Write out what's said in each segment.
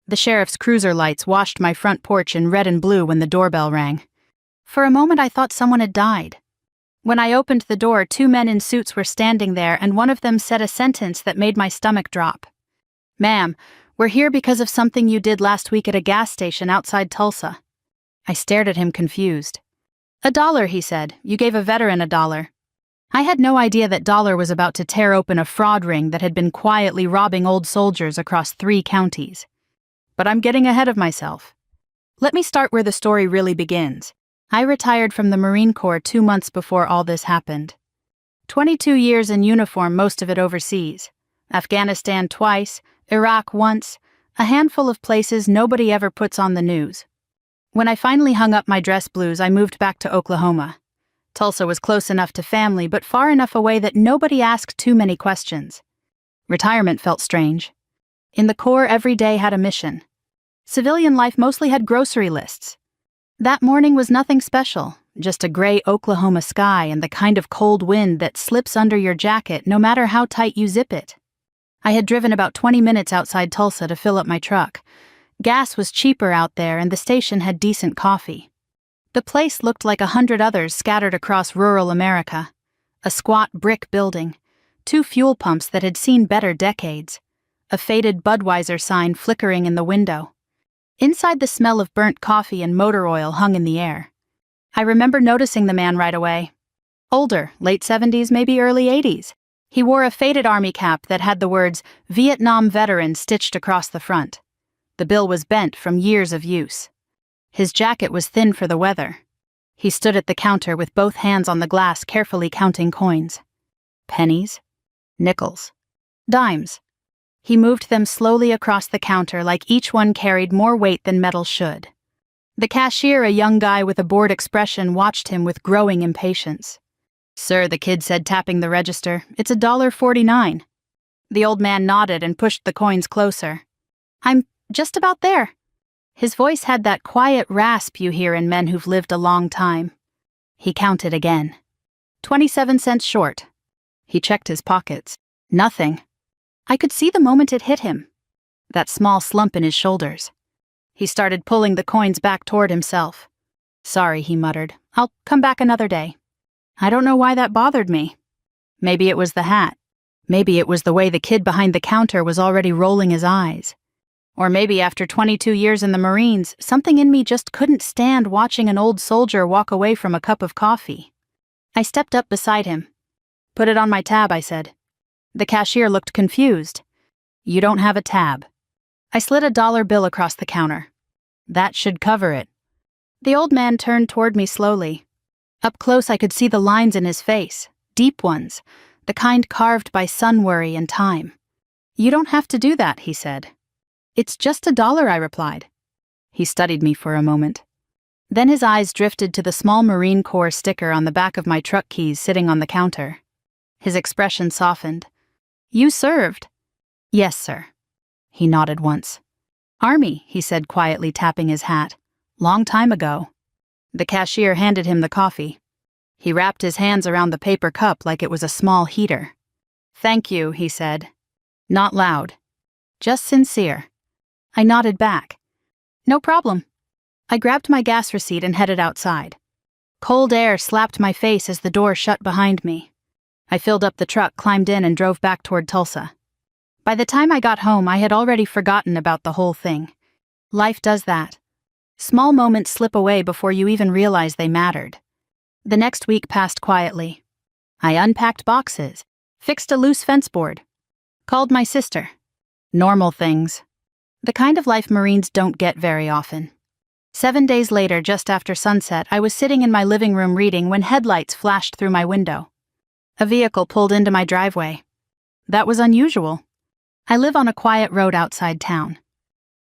The sheriff's cruiser lights washed my front porch in red and blue when the doorbell rang. For a moment I thought someone had died. When I opened the door, 2 men in suits were standing there, and one of them said a sentence that made my stomach drop. "Ma'am, we're here because of something you did last week at a gas station outside Tulsa." I stared at him confused. "$1, he said. "You gave a veteran $1. I had no idea that Dollar was about to tear open a fraud ring that had been quietly robbing old soldiers across 3 counties. But I'm getting ahead of myself. Let me start where the story really begins. I retired from the Marine Corps 2 months before all this happened. 22 years in uniform, most of it overseas. Afghanistan twice, Iraq once, a handful of places nobody ever puts on the news. When I finally hung up my dress blues, I moved back to Oklahoma. Tulsa was close enough to family, but far enough away that nobody asked too many questions. Retirement felt strange. In the Corps, every day had a mission. Civilian life mostly had grocery lists. That morning was nothing special, just a gray Oklahoma sky and the kind of cold wind that slips under your jacket no matter how tight you zip it. I had driven about 20 minutes outside Tulsa to fill up my truck. Gas was cheaper out there and the station had decent coffee. The place looked like 100 others scattered across rural America. A squat brick building, 2 fuel pumps that had seen better decades, a faded Budweiser sign flickering in the window. Inside, the smell of burnt coffee and motor oil hung in the air. I remember noticing the man right away. Older, late 70s, maybe early 80s. He wore a faded army cap that had the words "Vietnam Veteran" stitched across the front. The bill was bent from years of use. His jacket was thin for the weather. He stood at the counter with both hands on the glass, carefully counting coins. Pennies, nickels, dimes. He moved them slowly across the counter like each one carried more weight than metal should. The cashier, a young guy with a bored expression, watched him with growing impatience. "Sir," the kid said, tapping the register, "it's $1.49. The old man nodded and pushed the coins closer. "I'm just about there." His voice had that quiet rasp you hear in men who've lived a long time. He counted again. 27 cents short. He checked his pockets. Nothing. I could see the moment it hit him. That small slump in his shoulders. He started pulling the coins back toward himself. "Sorry," he muttered. "I'll come back another day." I don't know why that bothered me. Maybe it was the hat. Maybe it was the way the kid behind the counter was already rolling his eyes. Or maybe after 22 years in the Marines, something in me just couldn't stand watching an old soldier walk away from a cup of coffee. I stepped up beside him. "Put it on my tab," I said. The cashier looked confused. "You don't have a tab." I slid a $1 bill across the counter. "That should cover it." The old man turned toward me slowly. Up close I could see the lines in his face, deep ones, the kind carved by sun worry and time. "You don't have to do that," he said. "It's just $1, I replied. He studied me for a moment. Then his eyes drifted to the small Marine Corps sticker on the back of my truck keys sitting on the counter. His expression softened. "You served?" "Yes, sir." He nodded once. "Army," he said quietly, tapping his hat. "Long time ago." The cashier handed him the coffee. He wrapped his hands around the paper cup like it was a small heater. "Thank you," he said. Not loud. Just sincere. I nodded back. "No problem." I grabbed my gas receipt and headed outside. Cold air slapped my face as the door shut behind me. I filled up the truck, climbed in, and drove back toward Tulsa. By the time I got home, I had already forgotten about the whole thing. Life does that. Small moments slip away before you even realize they mattered. The next week passed quietly. I unpacked boxes, fixed a loose fence board, called my sister. Normal things. The kind of life Marines don't get very often. 7 days later, just after sunset, I was sitting in my living room reading when headlights flashed through my window. A vehicle pulled into my driveway. That was unusual. I live on a quiet road outside town.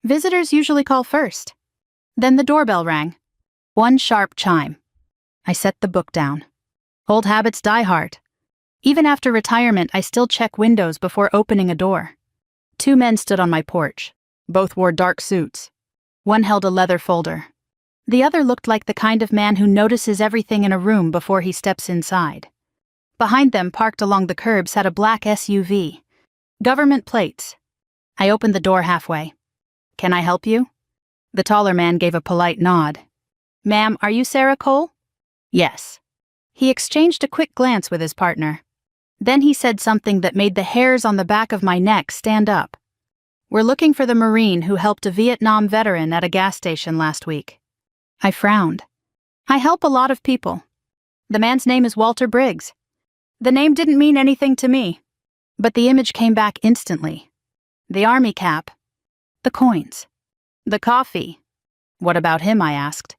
Visitors usually call first. Then the doorbell rang. One sharp chime. I set the book down. Old habits die hard. Even after retirement, I still check windows before opening a door. 2 men stood on my porch. Both wore dark suits. One held a leather folder. The other looked like the kind of man who notices everything in a room before he steps inside. Behind them, parked along the curb, sat a black SUV. Government plates. I opened the door halfway. "Can I help you?" The taller man gave a polite nod. "Ma'am, are you Sarah Cole?" "Yes." He exchanged a quick glance with his partner. Then he said something that made the hairs on the back of my neck stand up. "We're looking for the Marine who helped a Vietnam veteran at a gas station last week." I frowned. "I help a lot of people. The man's name is Walter Briggs." The name didn't mean anything to me, but the image came back instantly. The army cap. The coins. The coffee. "What about him?" I asked.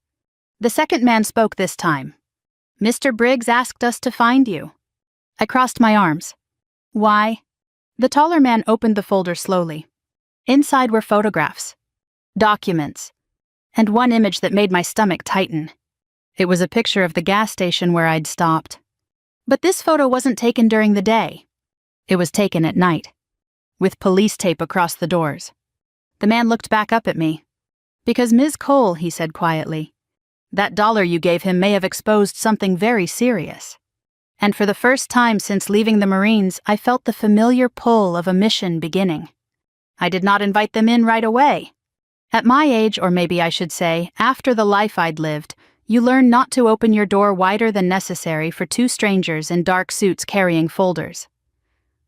The second man spoke this time. "Mr. Briggs asked us to find you." I crossed my arms. "Why?" The taller man opened the folder slowly. Inside were photographs, documents, and one image that made my stomach tighten. It was a picture of the gas station where I'd stopped. But this photo wasn't taken during the day. It was taken at night, with police tape across the doors. The man looked back up at me. "Because Ms. Cole," he said quietly, "that dollar you gave him may have exposed something very serious." And for the first time since leaving the Marines, I felt the familiar pull of a mission beginning. I did not invite them in right away. At my age, or maybe I should say, after the life I'd lived, you learn not to open your door wider than necessary for two strangers in dark suits carrying folders.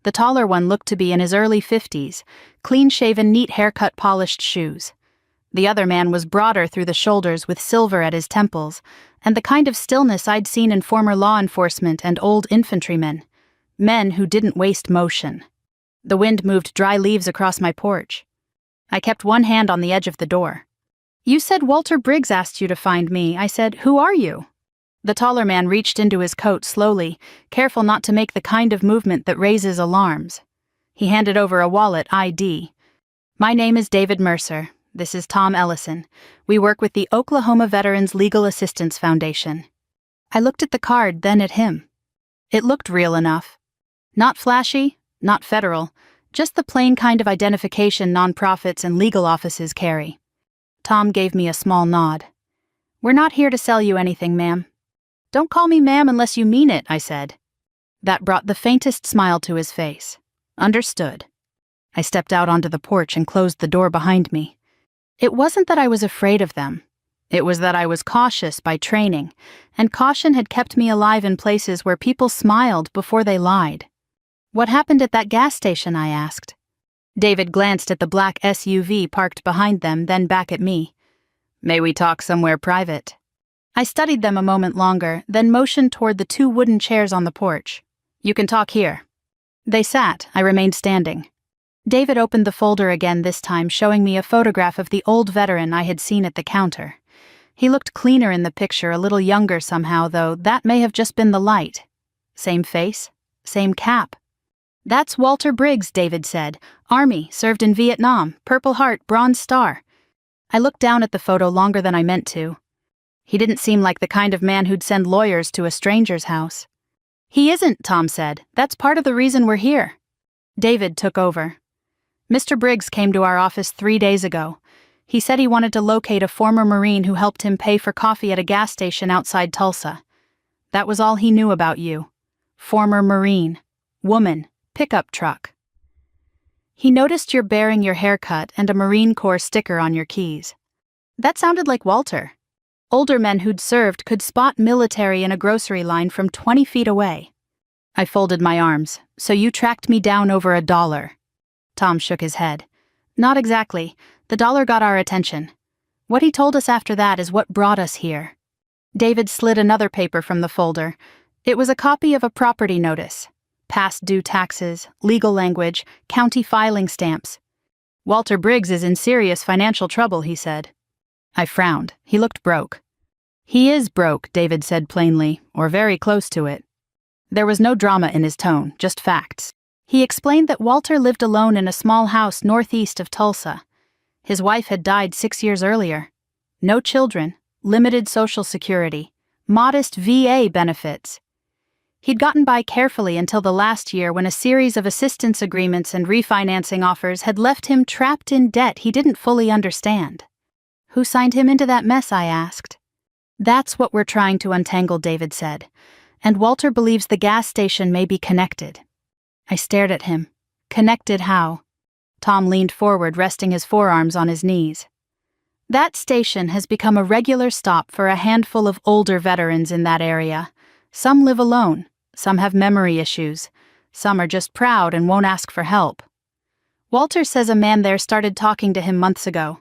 The taller one looked to be in his early 50s, clean-shaven, neat haircut, polished shoes. The other man was broader through the shoulders with silver at his temples, and the kind of stillness I'd seen in former law enforcement and old infantrymen, men who didn't waste motion. The wind moved dry leaves across my porch. I kept one hand on the edge of the door. "You said Walter Briggs asked you to find me." I said, "Who are you?" The taller man reached into his coat slowly, careful not to make the kind of movement that raises alarms. He handed over a wallet ID. "My name is David Mercer. This is Tom Ellison. We work with the Oklahoma Veterans Legal Assistance Foundation." I looked at the card, then at him. It looked real enough. Not flashy, not federal, just the plain kind of identification nonprofits and legal offices carry. Tom gave me a small nod. "We're not here to sell you anything, ma'am." "Don't call me ma'am unless you mean it," I said. That brought the faintest smile to his face. "Understood." I stepped out onto the porch and closed the door behind me. It wasn't that I was afraid of them. It was that I was cautious by training, and caution had kept me alive in places where people smiled before they lied. "What happened at that gas station?" I asked. David glanced at the black SUV parked behind them, then back at me. "May we talk somewhere private?" I studied them a moment longer, then motioned toward the two wooden chairs on the porch. "You can talk here." They sat. I remained standing. David opened the folder again, this time showing me a photograph of the old veteran I had seen at the counter. He looked cleaner in the picture, a little younger somehow, though that may have just been the light. Same face, same cap. "That's Walter Briggs," David said. "Army, served in Vietnam, Purple Heart, Bronze Star." I looked down at the photo longer than I meant to. He didn't seem like the kind of man who'd send lawyers to a stranger's house. "He isn't," Tom said. "That's part of the reason we're here." David took over. "Mr. Briggs came to our office 3 days ago. He said he wanted to locate a former Marine who helped him pay for coffee at a gas station outside Tulsa. That was all he knew about you. Former Marine. Woman. Pickup truck. He noticed you're bearing your haircut and a Marine Corps sticker on your keys." That sounded like Walter. Older men who'd served could spot military in a grocery line from 20 feet away. I folded my arms. "So you tracked me down over $1. Tom shook his head. "Not exactly. The dollar got our attention. What he told us after that is what brought us here." David slid another paper from the folder. It was a copy of a property notice. Past due taxes, legal language, county filing stamps. "Walter Briggs is in serious financial trouble," he said. I frowned. He looked broke. "He is broke," David said plainly, "or very close to it." There was no drama in his tone, just facts. He explained that Walter lived alone in a small house northeast of Tulsa. His wife had died 6 years earlier. No children, limited Social Security, modest VA benefits. He'd gotten by carefully until the last year when a series of assistance agreements and refinancing offers had left him trapped in debt he didn't fully understand. "Who signed him into that mess?" I asked. "That's what we're trying to untangle," David said. "And Walter believes the gas station may be connected." I stared at him. Connected how? Tom leaned forward, resting his forearms on his knees. That station has become a regular stop for a handful of older veterans in that area. Some live alone, some have memory issues, some are just proud and won't ask for help. Walter says a man there started talking to him months ago.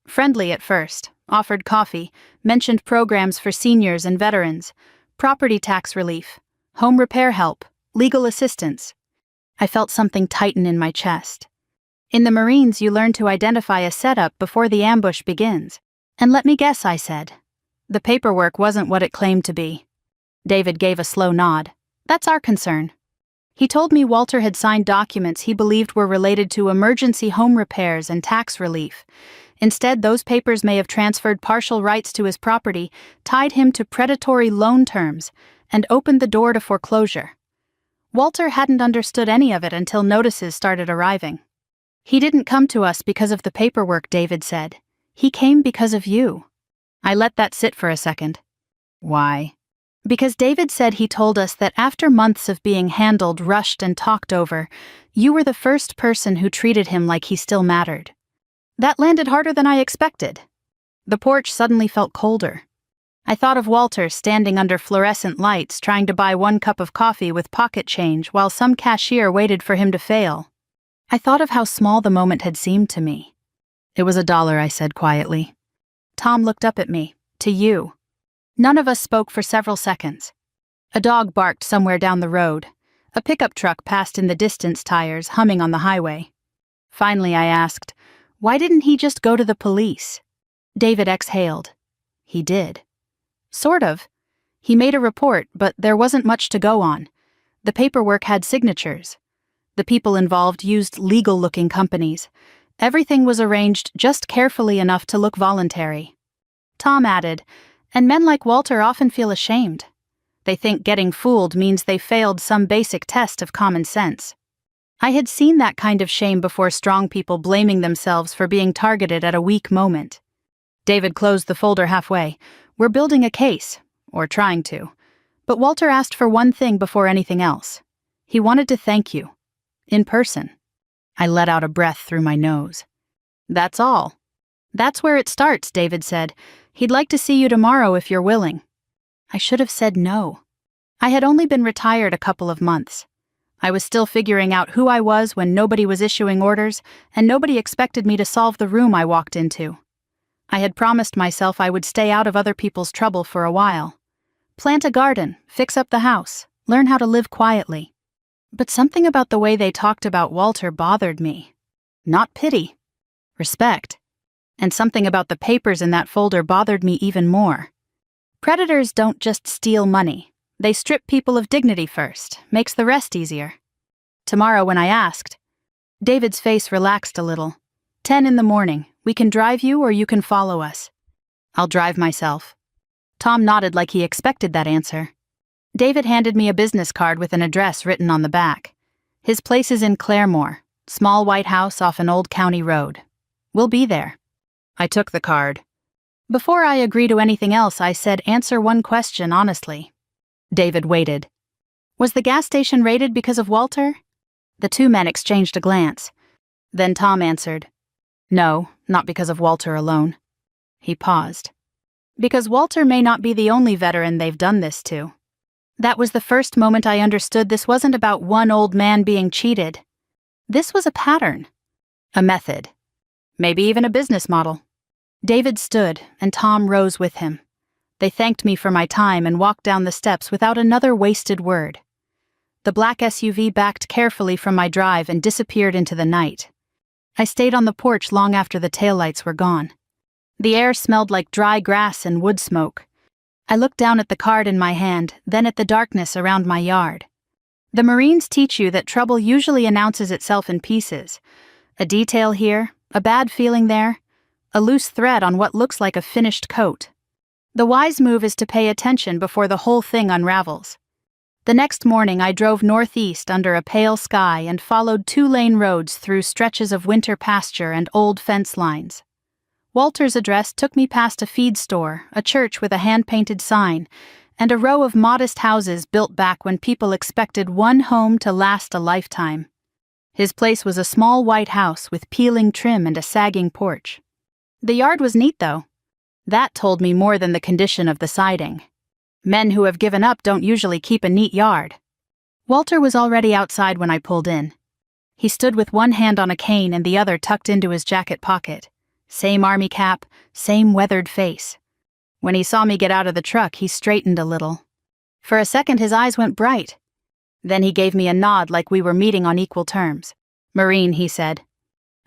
Friendly at first, offered coffee, mentioned programs for seniors and veterans, property tax relief, home repair help, legal assistance. I felt something tighten in my chest. In the Marines, you learn to identify a setup before the ambush begins. And let me guess, I said. The paperwork wasn't what it claimed to be. David gave a slow nod. That's our concern. He told me Walter had signed documents he believed were related to emergency home repairs and tax relief. Instead, those papers may have transferred partial rights to his property, tied him to predatory loan terms, and opened the door to foreclosure. Walter hadn't understood any of it until notices started arriving. He didn't come to us because of the paperwork, David said. He came because of you. I let that sit for a second. Why? Because David said he told us that after months of being handled, rushed, and talked over, you were the first person who treated him like he still mattered. That landed harder than I expected. The porch suddenly felt colder. I thought of Walter standing under fluorescent lights trying to buy 1 cup of coffee with pocket change while some cashier waited for him to fail. I thought of how small the moment had seemed to me. It was $1, I said quietly. Tom looked up at me. To you. None of us spoke for several seconds. A dog barked somewhere down the road. A pickup truck passed in the distance, tires humming on the highway. Finally, I asked, why didn't he just go to the police? David exhaled. He did. Sort of. He made a report, but there wasn't much to go on. The paperwork had signatures. The people involved used legal-looking companies. Everything was arranged just carefully enough to look voluntary. Tom added, and men like Walter often feel ashamed. They think getting fooled means they failed some basic test of common sense. I had seen that kind of shame before, strong people blaming themselves for being targeted at a weak moment. David closed the folder halfway. We're building a case, or trying to. But Walter asked for one thing before anything else. He wanted to thank you. In person. I let out a breath through my nose. That's all. That's where it starts, David said. He'd like to see you tomorrow if you're willing. I should have said no. I had only been retired a couple of months. I was still figuring out who I was when nobody was issuing orders, and nobody expected me to solve the room I walked into. I had promised myself I would stay out of other people's trouble for a while. Plant a garden, fix up the house, learn how to live quietly. But something about the way they talked about Walter bothered me. Not pity. Respect. And something about the papers in that folder bothered me even more. Predators don't just steal money. They strip people of dignity first, makes the rest easier. Tomorrow when I asked, David's face relaxed a little. 10 in the morning, we can drive you or you can follow us. I'll drive myself. Tom nodded like he expected that answer. David handed me a business card with an address written on the back. His place is in Claremore, small white house off an old county road. We'll be there. I took the card. Before I agree to anything else, I said, answer one question honestly. David waited. Was the gas station raided because of Walter? The 2 men exchanged a glance. Then Tom answered, no, not because of Walter alone. He paused. Because Walter may not be the only veteran they've done this to. That was the first moment I understood this wasn't about one old man being cheated. This was a pattern. A method. Maybe even a business model. David stood, and Tom rose with him. They thanked me for my time and walked down the steps without another wasted word. The black SUV backed carefully from my drive and disappeared into the night. I stayed on the porch long after the taillights were gone. The air smelled like dry grass and wood smoke. I looked down at the card in my hand, then at the darkness around my yard. The Marines teach you that trouble usually announces itself in pieces. A detail here, a bad feeling there, a loose thread on what looks like a finished coat. The wise move is to pay attention before the whole thing unravels. The next morning I drove northeast under a pale sky and followed 2-lane roads through stretches of winter pasture and old fence lines. Walter's address took me past a feed store, a church with a hand-painted sign, and a row of modest houses built back when people expected one home to last a lifetime. His place was a small white house with peeling trim and a sagging porch. The yard was neat, though. That told me more than the condition of the siding. Men who have given up don't usually keep a neat yard. Walter was already outside when I pulled in. He stood with one hand on a cane and the other tucked into his jacket pocket. Same army cap, same weathered face. When he saw me get out of the truck, he straightened a little. For a second, his eyes went bright. Then he gave me a nod like we were meeting on equal terms. "Marine," he said.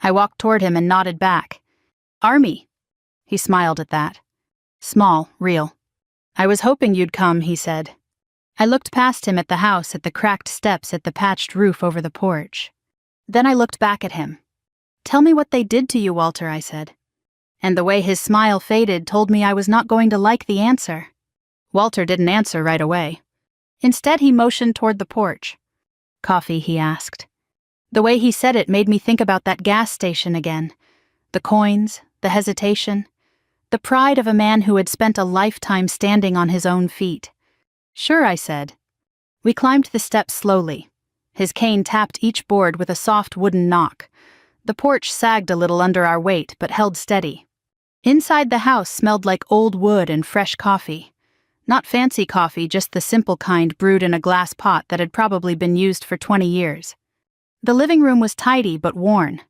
I walked toward him and nodded back. "Army." He smiled at that. "Small, real." "I was hoping you'd come," he said. I looked past him at the house, at the cracked steps, at the patched roof over the porch. Then I looked back at him. "Tell me what they did to you, Walter," I said. And the way his smile faded told me I was not going to like the answer. Walter didn't answer right away. Instead, he motioned toward the porch. "Coffee?" he asked. The way he said it made me think about that gas station again. The coins, the hesitation, the pride of a man who had spent a lifetime standing on his own feet. "Sure," I said. We climbed the steps slowly. His cane tapped each board with a soft wooden knock. The porch sagged a little under our weight, but held steady. Inside the house smelled like old wood and fresh coffee. Not fancy coffee, just the simple kind brewed in a glass pot that had probably been used for 20 years. The living room was tidy but worn.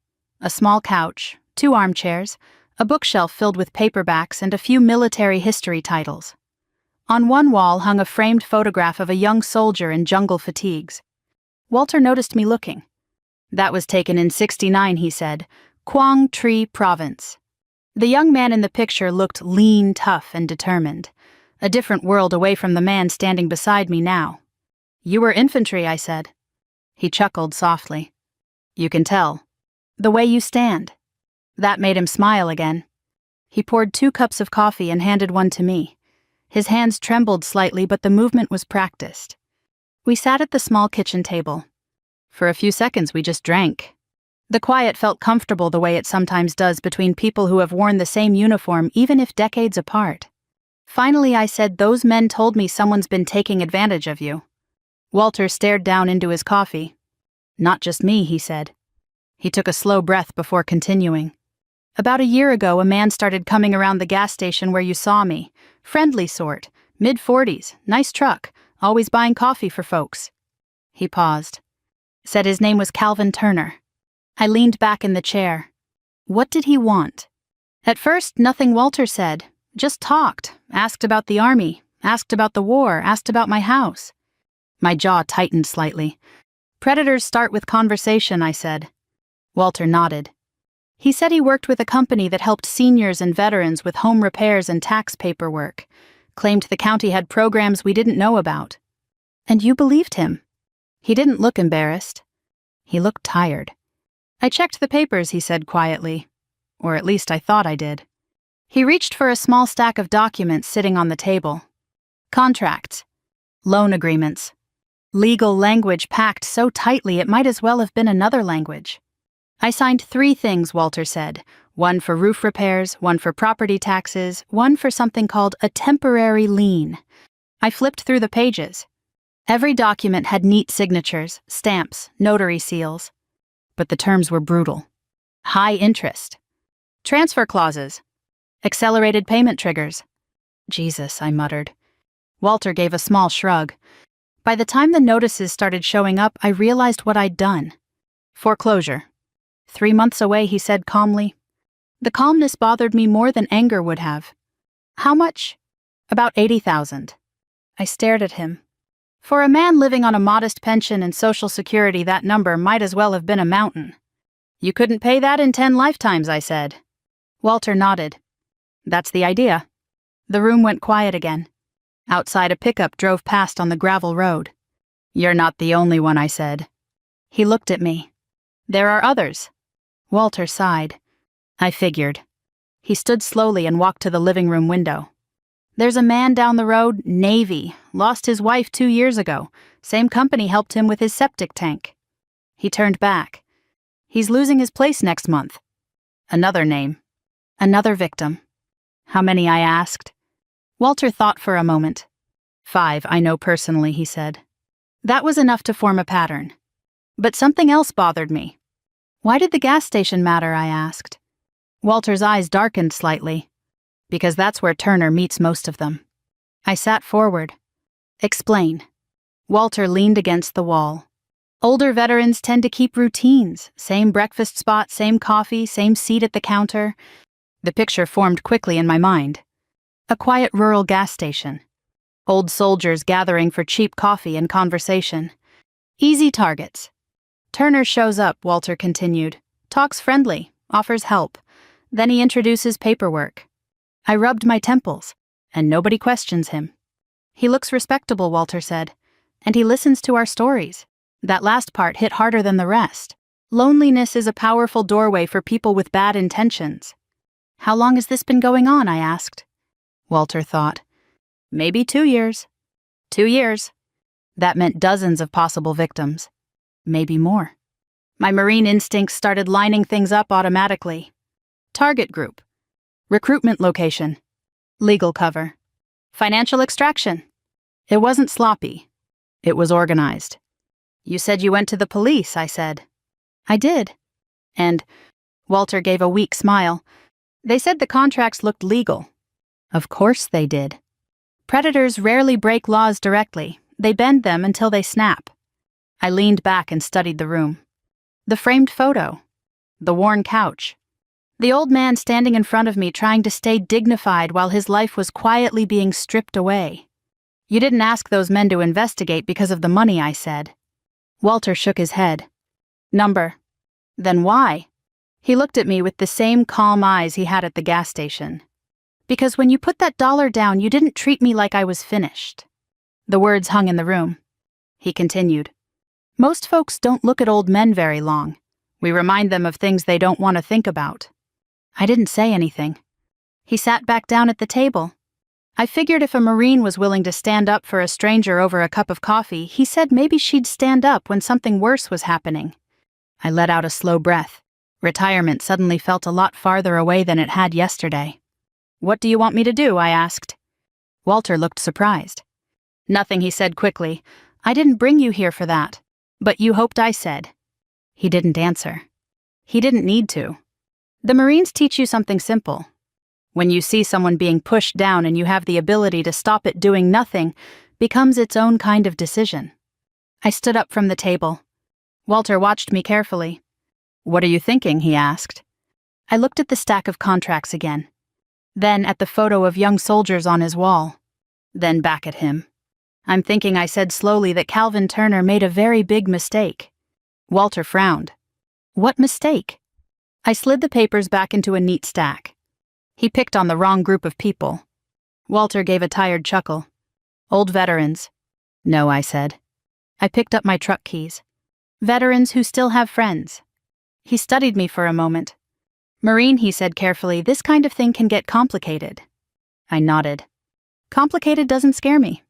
A small couch, 2 armchairs, a bookshelf filled with paperbacks, and a few military history titles. On one wall hung a framed photograph of a young soldier in jungle fatigues. Walter noticed me looking. "That was taken in '69, he said. Quang Tri Province." The young man in the picture looked lean, tough, and determined. A different world away from the man standing beside me now. "You were infantry," I said. He chuckled softly. "You can tell. The way you stand." That made him smile again. He poured 2 cups of coffee and handed one to me. His hands trembled slightly, but the movement was practiced. We sat at the small kitchen table. For a few seconds, we just drank. The quiet felt comfortable the way it sometimes does between people who have worn the same uniform even if decades apart. Finally, I said, "Those men told me someone's been taking advantage of you." Walter stared down into his coffee. "Not just me," he said. He took a slow breath before continuing. "About a year ago, a man started coming around the gas station where you saw me. Friendly sort, mid-40s, nice truck, always buying coffee for folks." He paused. Said his name was Calvin Turner. I leaned back in the chair. What did he want? At first, nothing Walter said. Just talked, asked about the army, asked about the war, asked about my house. My jaw tightened slightly. "Predators start with conversation," I said. Walter nodded. He said he worked with a company that helped seniors and veterans with home repairs and tax paperwork. Claimed the county had programs we didn't know about. And you believed him? He didn't look embarrassed. He looked tired. "I checked the papers," he said quietly. Or at least I thought I did. He reached for a small stack of documents sitting on the table. Contracts. Loan agreements. Legal language packed so tightly it might as well have been another language. "I signed 3 things," Walter said. "One for roof repairs, one for property taxes, one for something called a temporary lien." I flipped through the pages. Every document had neat signatures, stamps, notary seals. But the terms were brutal. High interest. Transfer clauses. Accelerated payment triggers. "Jesus," I muttered. Walter gave a small shrug. By the time the notices started showing up, I realized what I'd done. Foreclosure. 3 months away, he said calmly. The calmness bothered me more than anger would have. "How much?" "About 80,000. I stared at him. For a man living on a modest pension and Social Security, that number might as well have been a mountain. "You couldn't pay that in 10 lifetimes, I said. Walter nodded. "That's the idea." The room went quiet again. Outside, a pickup drove past on the gravel road. "You're not the only one," I said. He looked at me. "There are others." Walter sighed. I figured. He stood slowly and walked to the living room window. "There's a man down the road, Navy, lost his wife 2 years ago. Same company helped him with his septic tank." He turned back. "He's losing his place next month." Another name. Another victim. "How many?" I asked. Walter thought for a moment. 5, I know personally, he said. That was enough to form a pattern. But something else bothered me. Why did the gas station matter? I asked. Walter's eyes darkened slightly. Because that's where Turner meets most of them. I sat forward. Explain. Walter leaned against the wall. Older veterans tend to keep routines. Same breakfast spot, same coffee, same seat at the counter. The picture formed quickly in my mind. A quiet rural gas station. Old soldiers gathering for cheap coffee and conversation. Easy targets. Turner shows up, Walter continued. Talks friendly, offers help. Then he introduces paperwork. I rubbed my temples, and nobody questions him. He looks respectable, Walter said, and he listens to our stories. That last part hit harder than the rest. Loneliness is a powerful doorway for people with bad intentions. How long has this been going on? I asked. Walter thought. Maybe 2 years. 2 years. That meant dozens of possible victims. Maybe more. My marine instincts started lining things up automatically. Target group. Recruitment location. Legal cover. Financial extraction. It wasn't sloppy. It was organized. You said you went to the police, I said. I did. And Walter gave a weak smile. They said the contracts looked legal. Of course they did. Predators rarely break laws directly. They bend them until they snap. I leaned back and studied the room. The framed photo. The worn couch. The old man standing in front of me trying to stay dignified while his life was quietly being stripped away. You didn't ask those men to investigate because of the money, I said. Walter shook his head. Number. Then why? He looked at me with the same calm eyes he had at the gas station. Because when you put that dollar down, you didn't treat me like I was finished. The words hung in the room. He continued. Most folks don't look at old men very long. We remind them of things they don't want to think about. I didn't say anything. He sat back down at the table. I figured if a Marine was willing to stand up for a stranger over a cup of coffee, he said maybe she'd stand up when something worse was happening. I let out a slow breath. Retirement suddenly felt a lot farther away than it had yesterday. What do you want me to do? I asked. Walter looked surprised. Nothing, he said quickly. I didn't bring you here for that. But you hoped I said. He didn't answer. He didn't need to. The Marines teach you something simple. When you see someone being pushed down and you have the ability to stop it doing nothing, becomes its own kind of decision. I stood up from the table. Walter watched me carefully. What are you thinking? He asked. I looked at the stack of contracts again. Then at the photo of young soldiers on his wall. Then back at him. I'm thinking, I said slowly, that Calvin Turner made a very big mistake. Walter frowned. What mistake? I slid the papers back into a neat stack. He picked on the wrong group of people. Walter gave a tired chuckle. Old veterans. No, I said. I picked up my truck keys. Veterans who still have friends. He studied me for a moment. Marine, he said carefully, this kind of thing can get complicated. I nodded. Complicated doesn't scare me.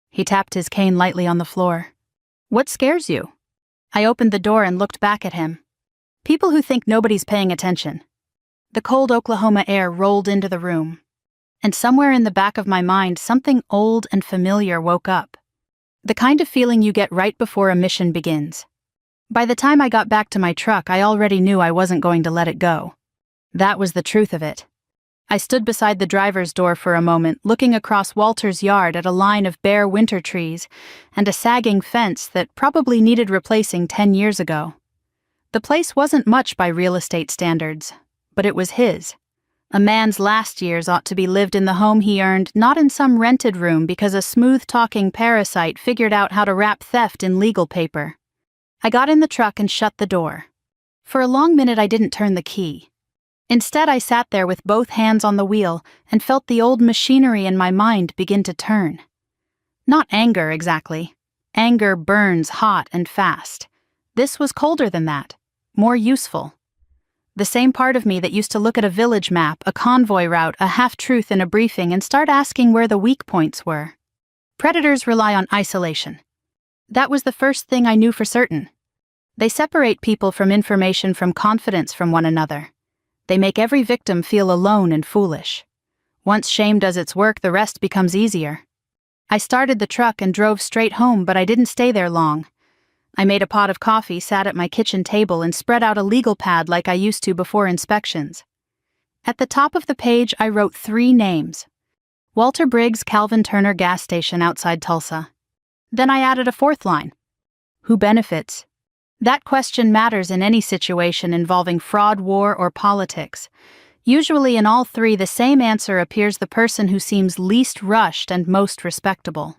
He tapped his cane lightly on the floor. What scares you? I opened the door and looked back at him. People who think nobody's paying attention. The cold Oklahoma air rolled into the room. And somewhere in the back of my mind, something old and familiar woke up. The kind of feeling you get right before a mission begins. By the time I got back to my truck, I already knew I wasn't going to let it go. That was the truth of it. I stood beside the driver's door for a moment, looking across Walter's yard at a line of bare winter trees and a sagging fence that probably needed replacing 10 years ago. The place wasn't much by real estate standards, but it was his. A man's last years ought to be lived in the home he earned, not in some rented room because a smooth-talking parasite figured out how to wrap theft in legal paper. I got in the truck and shut the door. For a long minute I didn't turn the key. Instead, I sat there with both hands on the wheel and felt the old machinery in my mind begin to turn. Not anger, exactly. Anger burns hot and fast. This was colder than that, more useful. The same part of me that used to look at a village map, a convoy route, a half-truth in a briefing and start asking where the weak points were. Predators rely on isolation. That was the first thing I knew for certain. They separate people from information, from confidence from one another. They make every victim feel alone and foolish. Once shame does its work, the rest becomes easier. I started the truck and drove straight home, but I didn't stay there long. I made a pot of coffee, sat at my kitchen table, and spread out a legal pad like I used to before inspections. At the top of the page, I wrote 3 names. Walter Briggs Calvin Turner gas station outside Tulsa. Then I added a 4th line. Who benefits? That question matters in any situation involving fraud, war, or politics. Usually in all 3, the same answer appears: the person who seems least rushed and most respectable.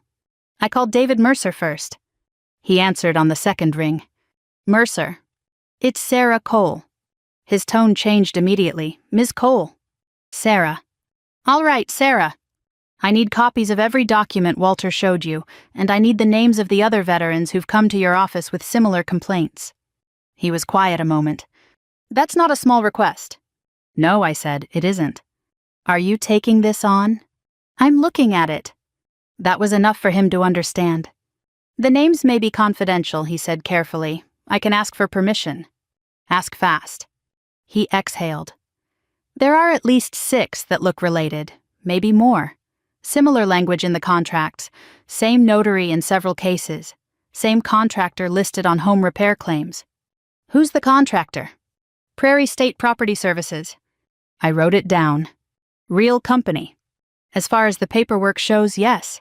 I called David Mercer first. He answered on the 2nd ring. Mercer. It's Sarah Cole. His tone changed immediately. Ms. Cole. Sarah. All right, Sarah. I need copies of every document Walter showed you, and I need the names of the other veterans who've come to your office with similar complaints. He was quiet a moment. That's not a small request. No, I said, it isn't. Are you taking this on? I'm looking at it. That was enough for him to understand. The names may be confidential, he said carefully. I can ask for permission. Ask fast. He exhaled. There are at least 6 that look related, maybe more. Similar language in the contracts, same notary in several cases, same contractor listed on home repair claims. Who's the contractor? Prairie State Property Services. I wrote it down. Real company. As far as the paperwork shows, yes.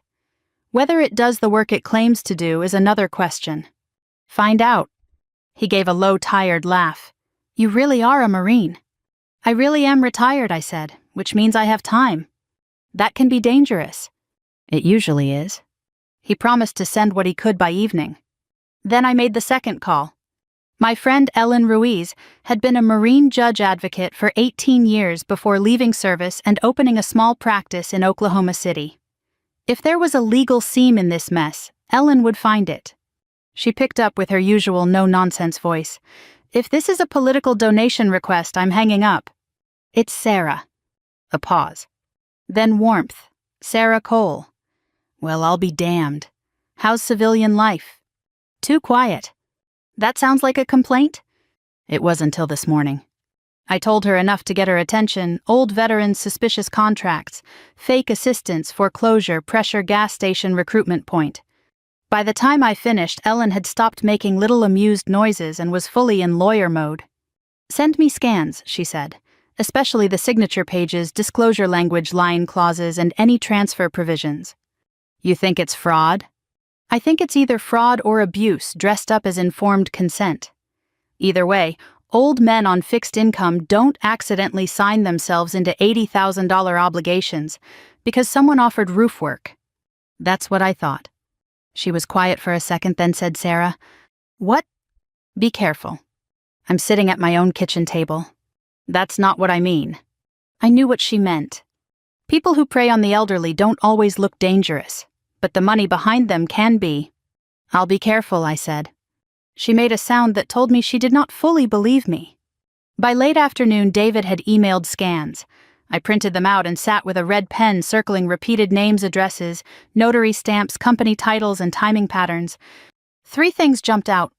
Whether it does the work it claims to do is another question. Find out. He gave a low, tired laugh. You really are a Marine. I really am retired, I said, which means I have time. That can be dangerous. It usually is. He promised to send what he could by evening. Then I made the 2nd call. My friend Ellen Ruiz had been a Marine judge advocate for 18 years before leaving service and opening a small practice in Oklahoma City. If there was a legal seam in this mess, Ellen would find it. She picked up with her usual no-nonsense voice. If this is a political donation request, I'm hanging up. It's Sarah. A pause. Then warmth. Sarah Cole. Well, I'll be damned. How's civilian life? Too quiet. That sounds like a complaint? It was until this morning. I told her enough to get her attention: old veterans' suspicious contracts, fake assistance, foreclosure, pressure, gas station recruitment point. By the time I finished, Ellen had stopped making little amused noises and was fully in lawyer mode. Send me scans, she said, especially the signature pages, disclosure language, line clauses, and any transfer provisions. You think it's fraud? I think it's either fraud or abuse dressed up as informed consent. Either way, old men on fixed income don't accidentally sign themselves into $80,000 obligations because someone offered roof work. That's what I thought. She was quiet for a second, then said, Sarah, what? Be careful. I'm sitting at my own kitchen table. That's not what I mean. I knew what she meant. People who prey on the elderly don't always look dangerous, but the money behind them can be. I'll be careful, I said. She made a sound that told me she did not fully believe me. By late afternoon, David had emailed scans. I printed them out and sat with a red pen circling repeated names, addresses, notary stamps, company titles, and timing patterns. 3 things jumped out.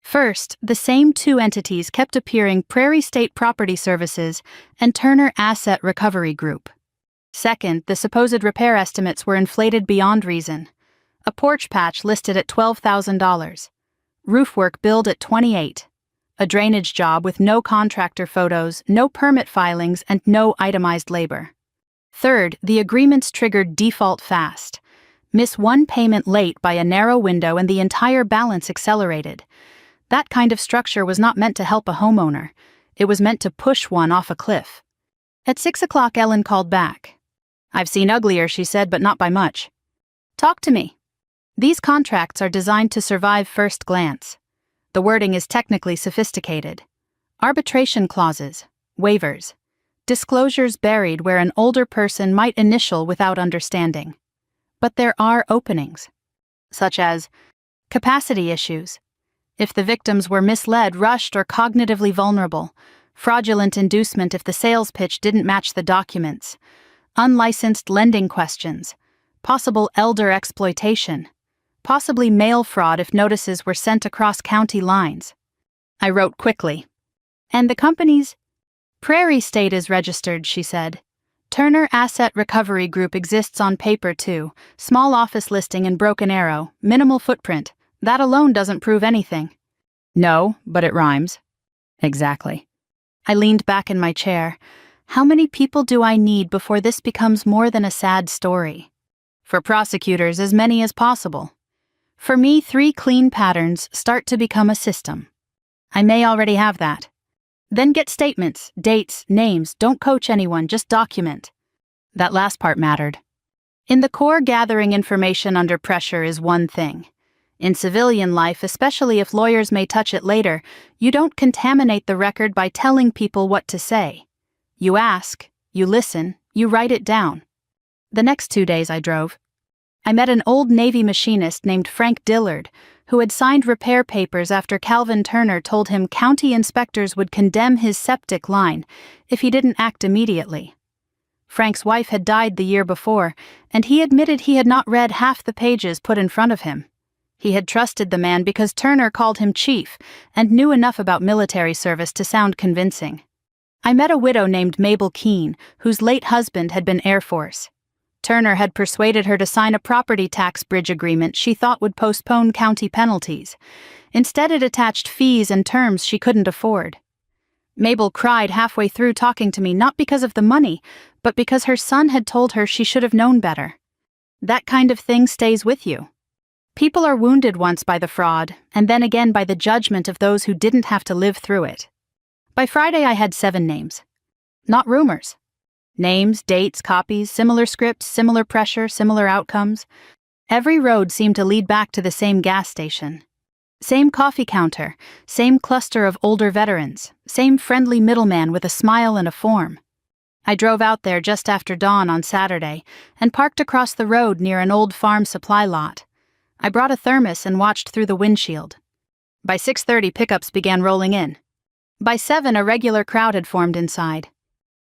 First, the same 2 entities kept appearing: Prairie State Property Services and Turner Asset Recovery Group. Second, the supposed repair estimates were inflated beyond reason. A porch patch listed at $12,000. Roof work billed at $28,000. A drainage job with no contractor photos, no permit filings, and no itemized labor. Third, the agreements triggered default fast. Miss one payment late by a narrow window and the entire balance accelerated. That kind of structure was not meant to help a homeowner. It was meant to push one off a cliff. At 6 o'clock, Ellen called back. I've seen uglier, she said, but not by much. Talk to me. These contracts are designed to survive first glance. The wording is technically sophisticated. Arbitration clauses, waivers, disclosures buried where an older person might initial without understanding. But there are openings, such as capacity issues. If the victims were misled, rushed, or cognitively vulnerable, fraudulent inducement if the sales pitch didn't match the documents, unlicensed lending questions, possible elder exploitation, possibly mail fraud if notices were sent across county lines. I wrote quickly. And the company's Prairie State is registered, she said. Turner Asset Recovery Group exists on paper too. Small office listing in Broken Arrow, minimal footprint. That alone doesn't prove anything. No, but it rhymes. Exactly. I leaned back in my chair. How many people do I need before this becomes more than a sad story? For prosecutors, as many as possible. For me, 3 clean patterns start to become a system. I may already have that. Then get statements, dates, names. Don't coach anyone, just document. That last part mattered. In the core, gathering information under pressure is one thing. In civilian life, especially if lawyers may touch it later, you don't contaminate the record by telling people what to say. You ask, you listen, you write it down. The next 2 days I drove. I met an old Navy machinist named Frank Dillard, who had signed repair papers after Calvin Turner told him county inspectors would condemn his septic line if he didn't act immediately. Frank's wife had died the year before, and he admitted he had not read half the pages put in front of him. He had trusted the man because Turner called him chief and knew enough about military service to sound convincing. I met a widow named Mabel Keene, whose late husband had been Air Force. Turner had persuaded her to sign a property tax bridge agreement she thought would postpone county penalties. Instead, it attached fees and terms she couldn't afford. Mabel cried halfway through talking to me, not because of the money, but because her son had told her she should have known better. That kind of thing stays with you. People are wounded once by the fraud, and then again by the judgment of those who didn't have to live through it. By Friday, I had 7 names. Not rumors. Names, dates, copies, similar scripts, similar pressure, similar outcomes. Every road seemed to lead back to the same gas station. Same coffee counter, same cluster of older veterans, same friendly middleman with a smile and a form. I drove out there just after dawn on Saturday and parked across the road near an old farm supply lot. I brought a thermos and watched through the windshield. By 6:30, pickups began rolling in. By 7, a regular crowd had formed inside.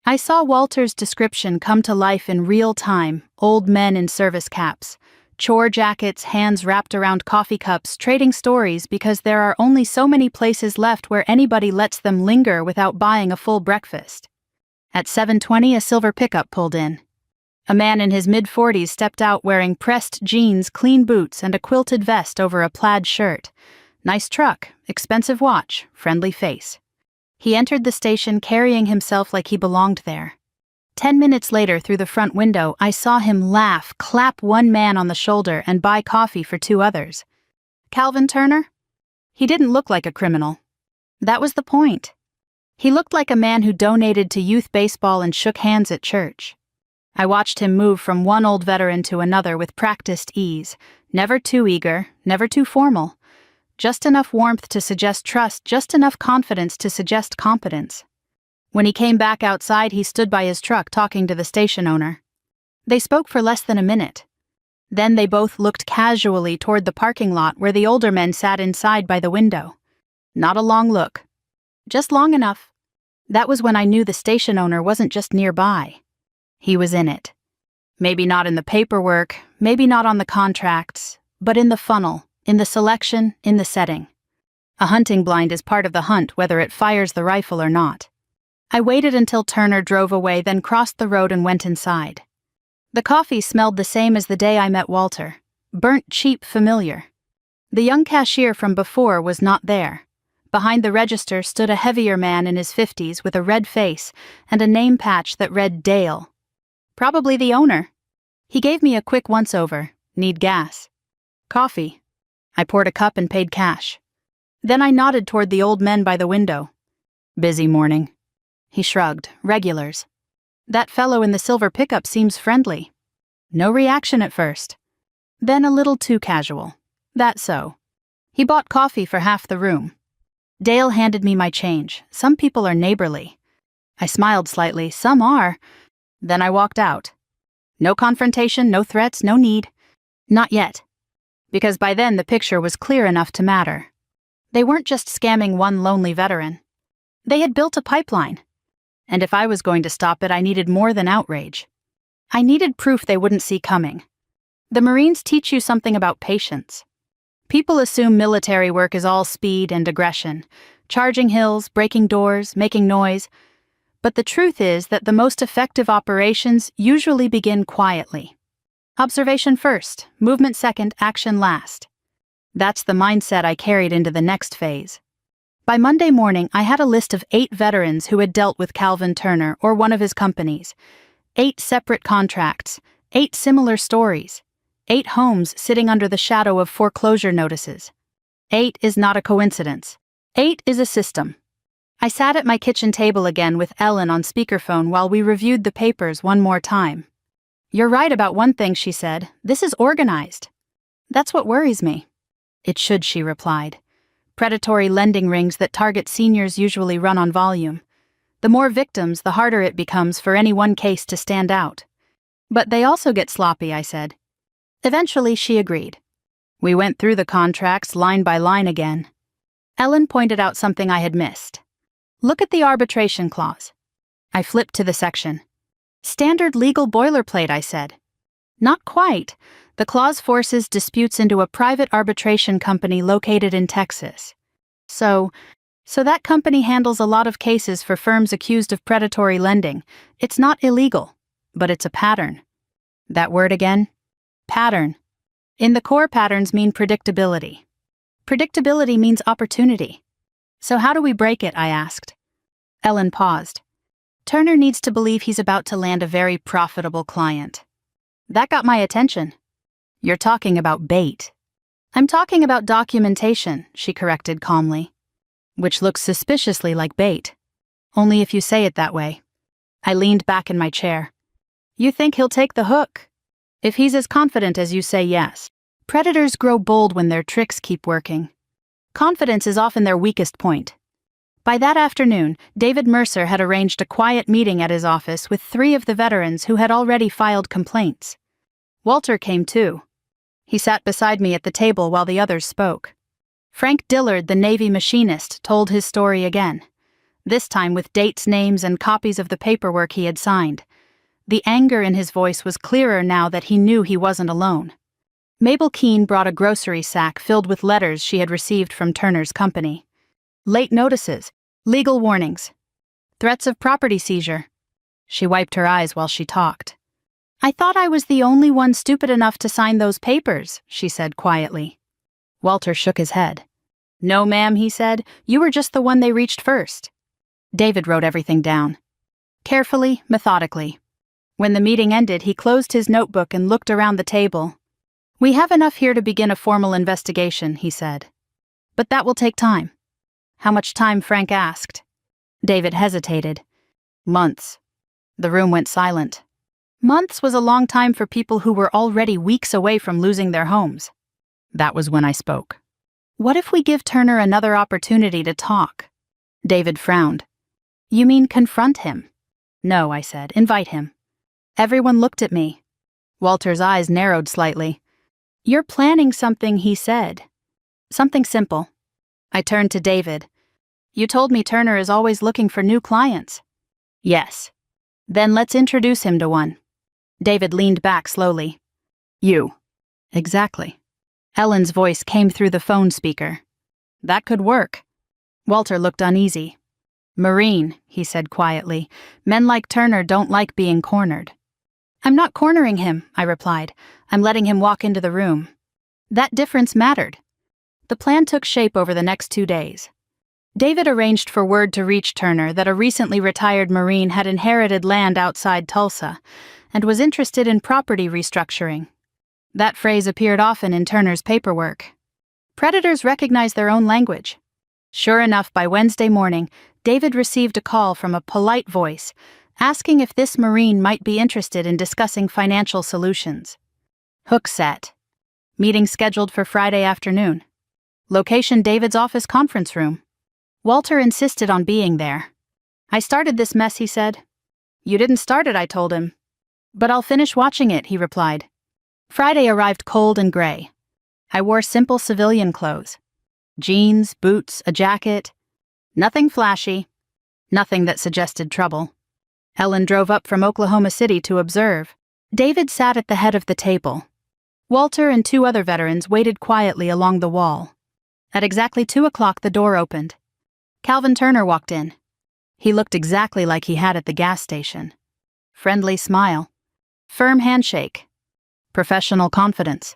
I saw Walter's description come to life in real time, old men in service caps, chore jackets, hands wrapped around coffee cups, trading stories because there are only so many places left where anybody lets them linger without buying a full breakfast. At 7:20, a silver pickup pulled in. A man in his mid-40s stepped out wearing pressed jeans, clean boots, and a quilted vest over a plaid shirt. Nice truck, expensive watch, friendly face. He entered the station carrying himself like he belonged there. 10 minutes later, through the front window, I saw him laugh, clap one man on the shoulder, and buy coffee for 2 others. Calvin Turner? He didn't look like a criminal. That was the point. He looked like a man who donated to youth baseball and shook hands at church. I watched him move from one old veteran to another with practiced ease, never too eager, never too formal. Just enough warmth to suggest trust, just enough confidence to suggest competence. When he came back outside, he stood by his truck talking to the station owner. They spoke for less than a minute. Then they both looked casually toward the parking lot where the older men sat inside by the window. Not a long look. Just long enough. That was when I knew the station owner wasn't just nearby. He was in it. Maybe not in the paperwork, maybe not on the contracts, but in the funnel, in the selection, in the setting. A hunting blind is part of the hunt, whether it fires the rifle or not. I waited until Turner drove away, then crossed the road and went inside. The coffee smelled the same as the day I met Walter. Burnt, cheap, familiar. The young cashier from before was not there. Behind the register stood a heavier man in his 50s with a red face and a name patch that read Dale. Probably the owner. He gave me a quick once-over. Need gas. Coffee. I poured a cup and paid cash. Then I nodded toward the old men by the window. Busy morning. He shrugged. Regulars. That fellow in the silver pickup seems friendly. No reaction at first. Then a little too casual. That so. He bought coffee for half the room. Dale handed me my change. Some people are neighborly. I smiled slightly. Some are. Then I walked out. No confrontation, no threats, no need. Not yet. Because by then the picture was clear enough to matter. They weren't just scamming one lonely veteran. They had built a pipeline. And if I was going to stop it, I needed more than outrage. I needed proof they wouldn't see coming. The Marines teach you something about patience. People assume military work is all speed and aggression, charging hills, breaking doors, making noise. But the truth is that the most effective operations usually begin quietly. Observation first, movement second, action last. That's the mindset I carried into the next phase. By Monday morning, I had a list of 8 veterans who had dealt with Calvin Turner or one of his companies. 8 separate contracts, 8 similar stories, 8 homes sitting under the shadow of foreclosure notices. 8 is not a coincidence. 8 is a system. I sat at my kitchen table again with Ellen on speakerphone while we reviewed the papers one more time. "You're right about one thing," she said. "This is organized." "That's what worries me." "It should," she replied. Predatory lending rings that target seniors usually run on volume. The more victims, the harder it becomes for any one case to stand out. "But they also get sloppy," I said. Eventually, she agreed. We went through the contracts line by line again. Ellen pointed out something I had missed. "Look at the arbitration clause." I flipped to the section. "Standard legal boilerplate," I said. "Not quite. The clause forces disputes into a private arbitration company located in Texas. So that company handles a lot of cases for firms accused of predatory lending. It's not illegal, but it's a pattern." That word again? Pattern. In the core, patterns mean predictability. Predictability means opportunity. "So how do we break it?" I asked. Ellen paused. "Turner needs to believe he's about to land a very profitable client." That got my attention. "You're talking about bait." "I'm talking about documentation," she corrected calmly. "Which looks suspiciously like bait. Only if you say it that way." I leaned back in my chair. "You think he'll take the hook?" "If he's as confident as you say, yes. Predators grow bold when their tricks keep working. Confidence is often their weakest point." By that afternoon, David Mercer had arranged a quiet meeting at his office with 3 of the veterans who had already filed complaints. Walter came too. He sat beside me at the table while the others spoke. Frank Dillard, the Navy machinist, told his story again, this time with dates, names, and copies of the paperwork he had signed. The anger in his voice was clearer now that he knew he wasn't alone. Mabel Keene brought a grocery sack filled with letters she had received from Turner's company. Late notices, legal warnings, threats of property seizure. She wiped her eyes while she talked. "I thought I was the only one stupid enough to sign those papers," she said quietly. Walter shook his head. "No, ma'am," he said. "You were just the one they reached first." David wrote everything down. Carefully, methodically. When the meeting ended, he closed his notebook and looked around the table. "We have enough here to begin a formal investigation," he said. "But that will take time." "How much time?" Frank asked. David hesitated. "Months." The room went silent. Months was a long time for people who were already weeks away from losing their homes. That was when I spoke. "What if we give Turner another opportunity to talk?" David frowned. "You mean confront him?" "No," I said. "Invite him." Everyone looked at me. Walter's eyes narrowed slightly. "You're planning something," he said. "Something simple." I turned to David. "You told me Turner is always looking for new clients." "Yes." "Then let's introduce him to one." David leaned back slowly. "You." "Exactly." Ellen's voice came through the phone speaker. "That could work." Walter looked uneasy. "Marine," he said quietly. "Men like Turner don't like being cornered." "I'm not cornering him," I replied. "I'm letting him walk into the room." That difference mattered. The plan took shape over the next 2 days. David arranged for word to reach Turner that a recently retired Marine had inherited land outside Tulsa and was interested in property restructuring. That phrase appeared often in Turner's paperwork. Predators recognize their own language. Sure enough, by Wednesday morning, David received a call from a polite voice asking if this Marine might be interested in discussing financial solutions. Hook set. Meeting scheduled for Friday afternoon. Location: David's office conference room. Walter insisted on being there. "I started this mess," he said. "You didn't start it," I told him. "But I'll finish watching it," he replied. Friday arrived cold and gray. I wore simple civilian clothes. Jeans, boots, a jacket. Nothing flashy. Nothing that suggested trouble. Ellen drove up from Oklahoma City to observe. David sat at the head of the table. Walter and 2 other veterans waited quietly along the wall. At exactly 2 o'clock, the door opened. Calvin Turner walked in. He looked exactly like he had at the gas station. Friendly smile. Firm handshake. Professional confidence.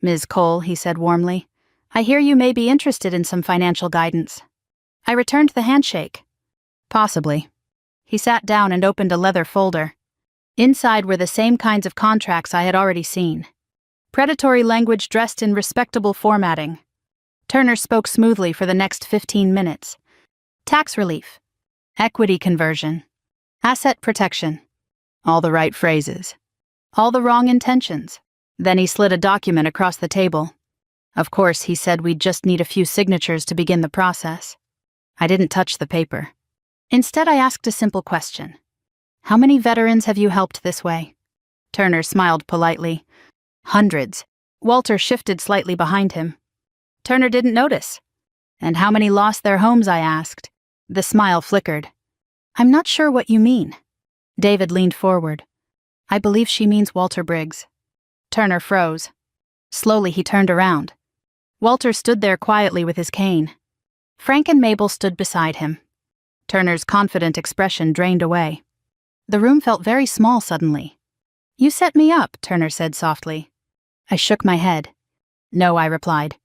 "Ms. Cole," he said warmly, I hear you may be interested in some financial guidance. I returned the handshake. Possibly. He sat down and opened a leather folder. Inside were the same kinds of contracts I had already seen. Predatory language dressed in respectable formatting. Turner spoke smoothly for the next 15 minutes. Tax relief. Equity conversion. Asset protection. All the right phrases. All the wrong intentions. Then he slid a document across the table. Of course, he said we'd just need a few signatures to begin the process. I didn't touch the paper. Instead, I asked a simple question. How many veterans have you helped this way? Turner smiled politely. Hundreds. Walter shifted slightly behind him. Turner didn't notice. And how many lost their homes, I asked. The smile flickered. I'm not sure what you mean. David leaned forward. I believe she means Walter Briggs. Turner froze. Slowly he turned around. Walter stood there quietly with his cane. Frank and Mabel stood beside him. Turner's confident expression drained away. The room felt very small suddenly. You set me up, Turner said softly. I shook my head. No, I replied.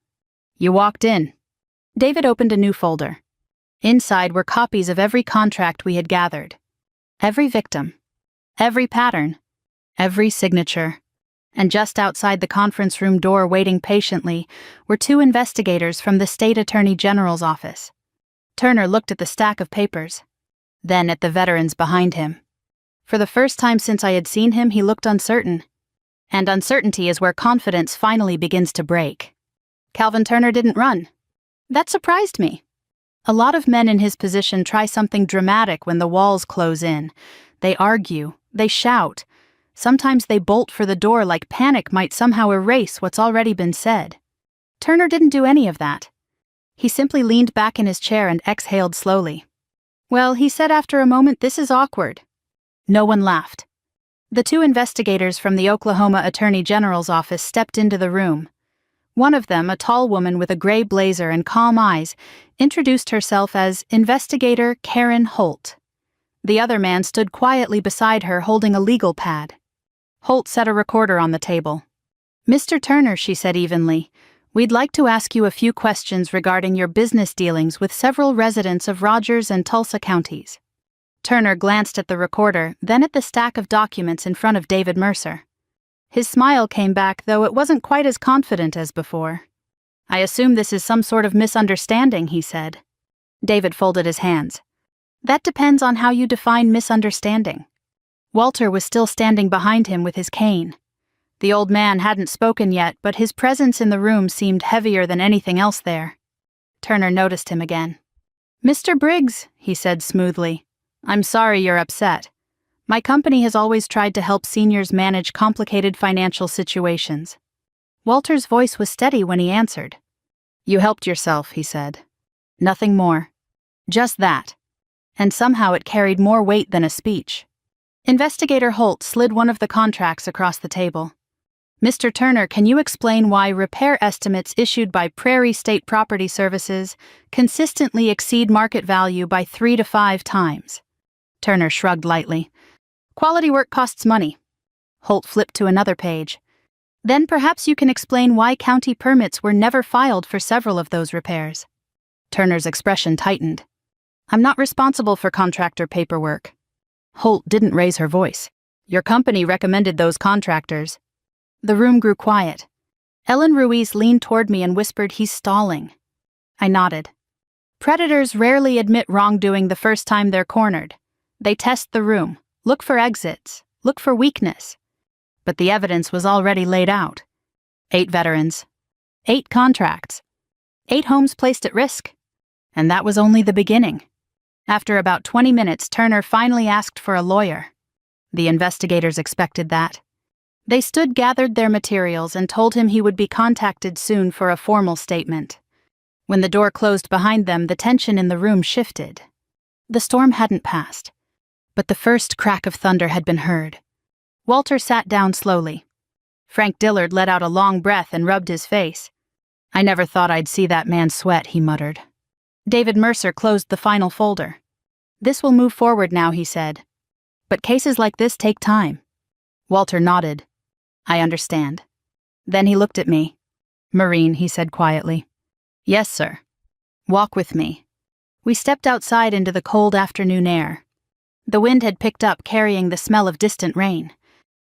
You walked in. David opened a new folder. Inside were copies of every contract we had gathered. Every victim. Every pattern. Every signature. And just outside the conference room door waiting patiently were 2 investigators from the State Attorney General's office. Turner looked at the stack of papers. Then at the veterans behind him. For the first time since I had seen him, he looked uncertain. And uncertainty is where confidence finally begins to break. Calvin Turner didn't run. That surprised me. A lot of men in his position try something dramatic when the walls close in. They argue, they shout. Sometimes they bolt for the door like panic might somehow erase what's already been said. Turner didn't do any of that. He simply leaned back in his chair and exhaled slowly. Well, he said after a moment, this is awkward. No one laughed. The 2 investigators from the Oklahoma Attorney General's office stepped into the room. One of them, a tall woman with a gray blazer and calm eyes, introduced herself as Investigator Karen Holt. The other man stood quietly beside her holding a legal pad. Holt set a recorder on the table. Mr. Turner, she said evenly, we'd like to ask you a few questions regarding your business dealings with several residents of Rogers and Tulsa counties. Turner glanced at the recorder, then at the stack of documents in front of David Mercer. His smile came back, though it wasn't quite as confident as before. I assume this is some sort of misunderstanding, he said. David folded his hands. That depends on how you define misunderstanding. Walter was still standing behind him with his cane. The old man hadn't spoken yet, but his presence in the room seemed heavier than anything else there. Turner noticed him again. Mr. Briggs, he said smoothly, I'm sorry you're upset. My company has always tried to help seniors manage complicated financial situations. Walter's voice was steady when he answered. You helped yourself, he said. Nothing more. Just that. And somehow it carried more weight than a speech. Investigator Holt slid one of the contracts across the table. Mr. Turner, can you explain why repair estimates issued by Prairie State Property Services consistently exceed market value by 3 to 5 times? Turner shrugged lightly. Quality work costs money. Holt flipped to another page. Then perhaps you can explain why county permits were never filed for several of those repairs. Turner's expression tightened. I'm not responsible for contractor paperwork. Holt didn't raise her voice. Your company recommended those contractors. The room grew quiet. Ellen Ruiz leaned toward me and whispered, he's stalling. I nodded. Predators rarely admit wrongdoing the first time they're cornered. They test the room, look for exits, look for weakness. But the evidence was already laid out. 8 veterans. 8 contracts. 8 homes placed at risk. And that was only the beginning. After about 20 minutes, Turner finally asked for a lawyer. The investigators expected that. They gathered their materials and told him he would be contacted soon for a formal statement. When the door closed behind them, the tension in the room shifted. The storm hadn't passed, but the first crack of thunder had been heard. Walter sat down slowly. Frank Dillard let out a long breath and rubbed his face. I never thought I'd see that man sweat, he muttered. David Mercer closed the final folder. This will move forward now, he said. But cases like this take time. Walter nodded. I understand. Then he looked at me. Maureen, he said quietly, Yes, sir. Walk with me. We stepped outside into the cold afternoon air. The wind had picked up, carrying the smell of distant rain.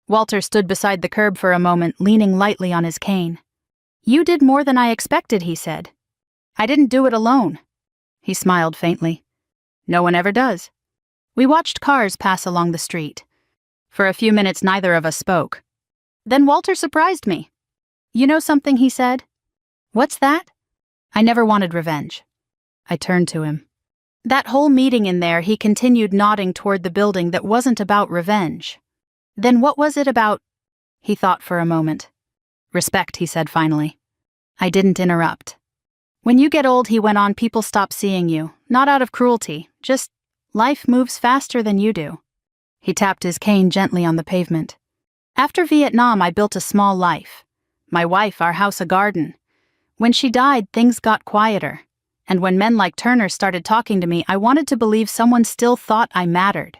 Walter stood beside the curb for a moment, leaning lightly on his cane. You did more than I expected, he said. I didn't do it alone. He smiled faintly. No one ever does. We watched cars pass along the street. For a few minutes, neither of us spoke. Then Walter surprised me. You know something, he said. What's that? I never wanted revenge. I turned to him. That whole meeting in there, he continued, nodding toward the building, that wasn't about revenge. Then what was it about? He thought for a moment. Respect, he said finally. I didn't interrupt. When you get old, he went on, people stop seeing you, not out of cruelty, just life moves faster than you do. He tapped his cane gently on the pavement. After Vietnam, I built a small life. My wife, our house, a garden. When she died, things got quieter. And when men like Turner started talking to me, I wanted to believe someone still thought I mattered.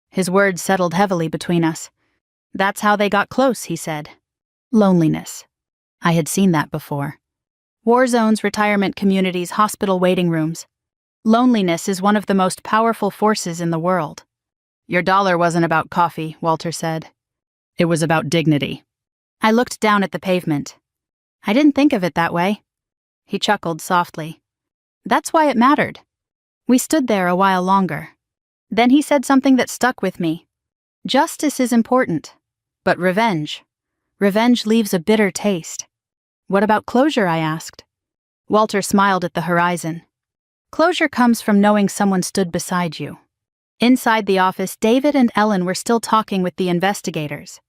His words settled heavily between us. That's how they got close, he said. Loneliness. I had seen that before. War zones, retirement communities, hospital waiting rooms. Loneliness is one of the most powerful forces in the world. Your dollar wasn't about coffee, Walter said. It was about dignity. I looked down at the pavement. I didn't think of it that way. He chuckled softly. That's why it mattered. We stood there a while longer. Then he said something that stuck with me. Justice is important, but revenge leaves a bitter taste. What about closure, I asked. Walter smiled at the horizon. Closure comes from knowing someone stood beside you. Inside the office, David and Ellen were still talking with the investigators.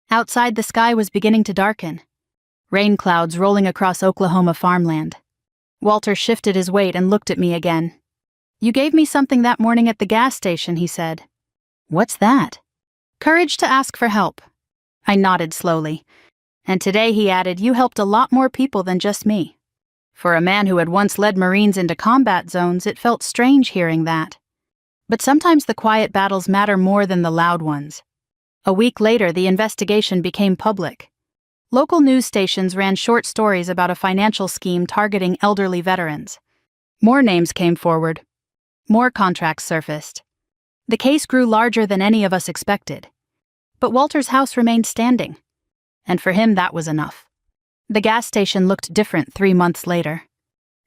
Outside, the sky was beginning to darken. Rain clouds rolling across Oklahoma farmland. Walter shifted his weight and looked at me again. You gave me something that morning at the gas station, he said. What's that? Courage to ask for help. I nodded slowly. And today, he added, you helped a lot more people than just me. For a man who had once led Marines into combat zones, it felt strange hearing that. But sometimes the quiet battles matter more than the loud ones. A week later, the investigation became public. Local news stations ran short stories about a financial scheme targeting elderly veterans. More names came forward. More contracts surfaced. The case grew larger than any of us expected. But Walter's house remained standing. And for him, that was enough. The gas station looked different 3 months later.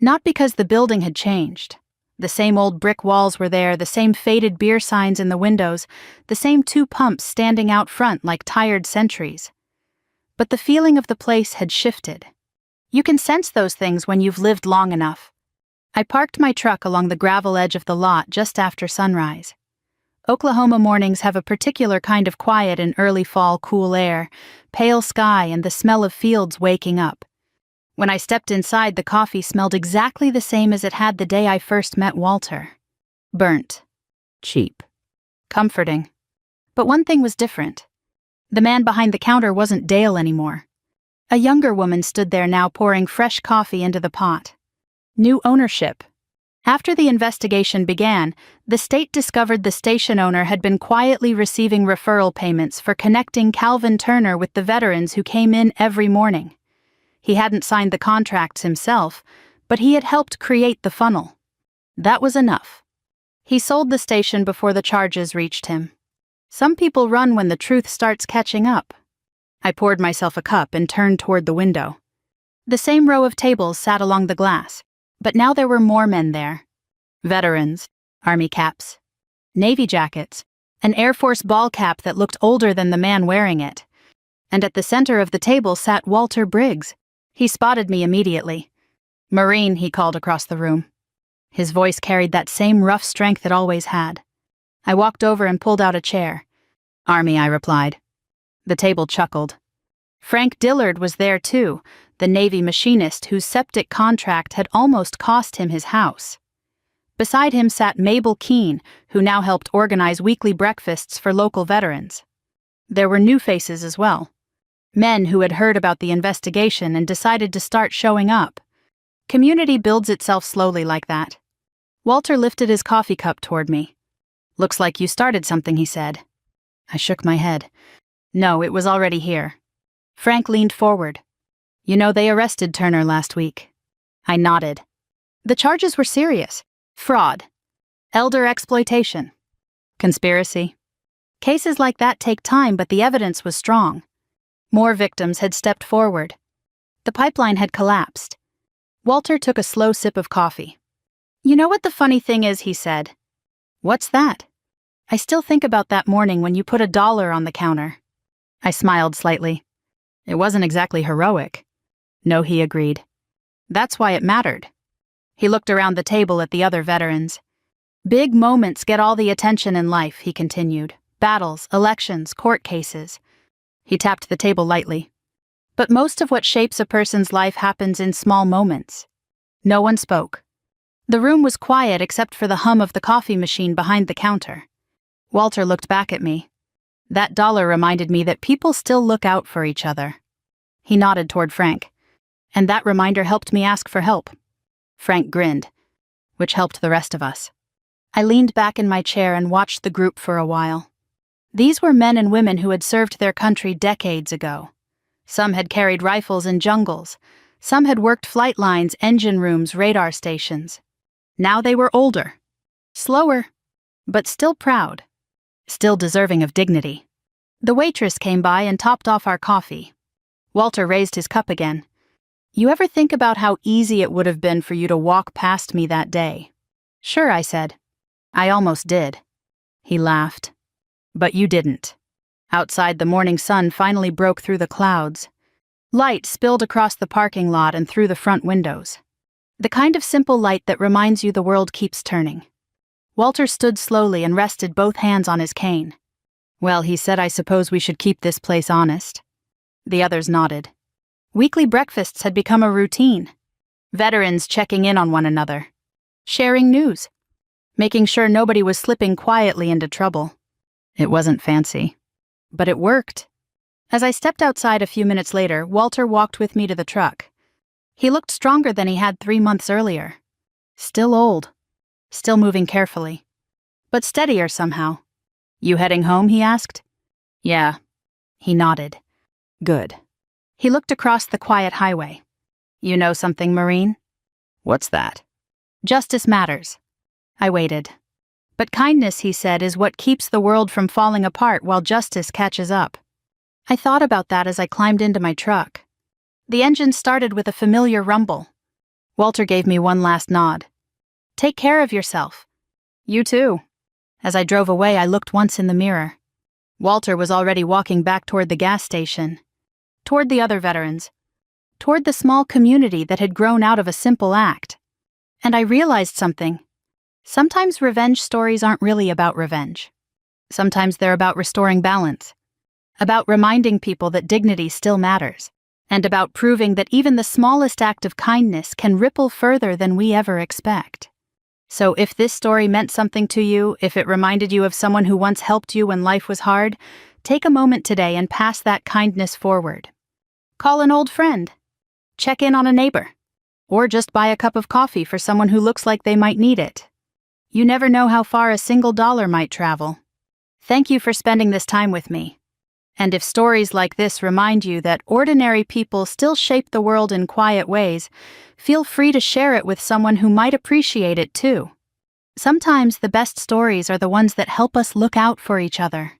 Not because the building had changed. The same old brick walls were there, the same faded beer signs in the windows, the same 2 pumps standing out front like tired sentries. But the feeling of the place had shifted. You can sense those things when you've lived long enough. I parked my truck along the gravel edge of the lot just after sunrise. Oklahoma mornings have a particular kind of quiet in early fall cool air, pale sky, and the smell of fields waking up. When I stepped inside, the coffee smelled exactly the same as it had the day I first met Walter. Burnt. Cheap. Comforting. But one thing was different. The man behind the counter wasn't Dale anymore. A younger woman stood there now, pouring fresh coffee into the pot. New ownership. After the investigation began, the state discovered the station owner had been quietly receiving referral payments for connecting Calvin Turner with the veterans who came in every morning. He hadn't signed the contracts himself, but he had helped create the funnel. That was enough. He sold the station before the charges reached him. Some people run when the truth starts catching up. I poured myself a cup and turned toward the window. The same row of tables sat along the glass. But now there were more men there. Veterans, Army caps, Navy jackets, an Air Force ball cap that looked older than the man wearing it. And at the center of the table sat Walter Briggs. He spotted me immediately. Marine, he called across the room. His voice carried that same rough strength it always had. I walked over and pulled out a chair. Army, I replied. The table chuckled. Frank Dillard was there too, the Navy machinist whose septic contract had almost cost him his house. Beside him sat Mabel Keene, who now helped organize weekly breakfasts for local veterans. There were new faces as well. Men who had heard about the investigation and decided to start showing up. Community builds itself slowly like that. Walter lifted his coffee cup toward me. Looks like you started something, he said. I shook my head. No, it was already here. Frank leaned forward. You know, they arrested Turner last week. I nodded. The charges were serious. Fraud. Elder exploitation. Conspiracy. Cases like that take time, but the evidence was strong. More victims had stepped forward. The pipeline had collapsed. Walter took a slow sip of coffee. You know what the funny thing is, he said. What's that? I still think about that morning when you put $1 on the counter. I smiled slightly. It wasn't exactly heroic. No, he agreed. That's why it mattered. He looked around the table at the other veterans. Big moments get all the attention in life, he continued. Battles, elections, court cases. He tapped the table lightly. But most of what shapes a person's life happens in small moments. No one spoke. The room was quiet except for the hum of the coffee machine behind the counter. Walter looked back at me. That dollar reminded me that people still look out for each other. He nodded toward Frank. And that reminder helped me ask for help. Frank grinned, which helped the rest of us. I leaned back in my chair and watched the group for a while. These were men and women who had served their country decades ago. Some had carried rifles in jungles. Some had worked flight lines, engine rooms, radar stations. Now they were older, slower, but still proud, still deserving of dignity. The waitress came by and topped off our coffee. Walter raised his cup again. You ever think about how easy it would have been for you to walk past me that day? Sure, I said. I almost did. He laughed. But you didn't. Outside, the morning sun finally broke through the clouds. Light spilled across the parking lot and through the front windows. The kind of simple light that reminds you the world keeps turning. Walter stood slowly and rested both hands on his cane. Well, he said, I suppose we should keep this place honest. The others nodded. Weekly breakfasts had become a routine. Veterans checking in on one another. Sharing news. Making sure nobody was slipping quietly into trouble. It wasn't fancy. But it worked. As I stepped outside a few minutes later, Walter walked with me to the truck. He looked stronger than he had 3 months earlier. Still old. Still moving carefully. But steadier somehow. You heading home, he asked? Yeah. He nodded. Good. He looked across the quiet highway. You know something, Marine? What's that? Justice matters. I waited. But kindness, he said, is what keeps the world from falling apart while justice catches up. I thought about that as I climbed into my truck. The engine started with a familiar rumble. Walter gave me one last nod. Take care of yourself. You too. As I drove away, I looked once in the mirror. Walter was already walking back toward the gas station. Toward the other veterans. Toward the small community that had grown out of a simple act. And I realized something. Sometimes revenge stories aren't really about revenge. Sometimes they're about restoring balance. About reminding people that dignity still matters. And about proving that even the smallest act of kindness can ripple further than we ever expect. So if this story meant something to you, if it reminded you of someone who once helped you when life was hard, take a moment today and pass that kindness forward. Call an old friend. Check in on a neighbor. Or just buy a cup of coffee for someone who looks like they might need it. You never know how far a single dollar might travel. Thank you for spending this time with me. And if stories like this remind you that ordinary people still shape the world in quiet ways, feel free to share it with someone who might appreciate it too. Sometimes the best stories are the ones that help us look out for each other.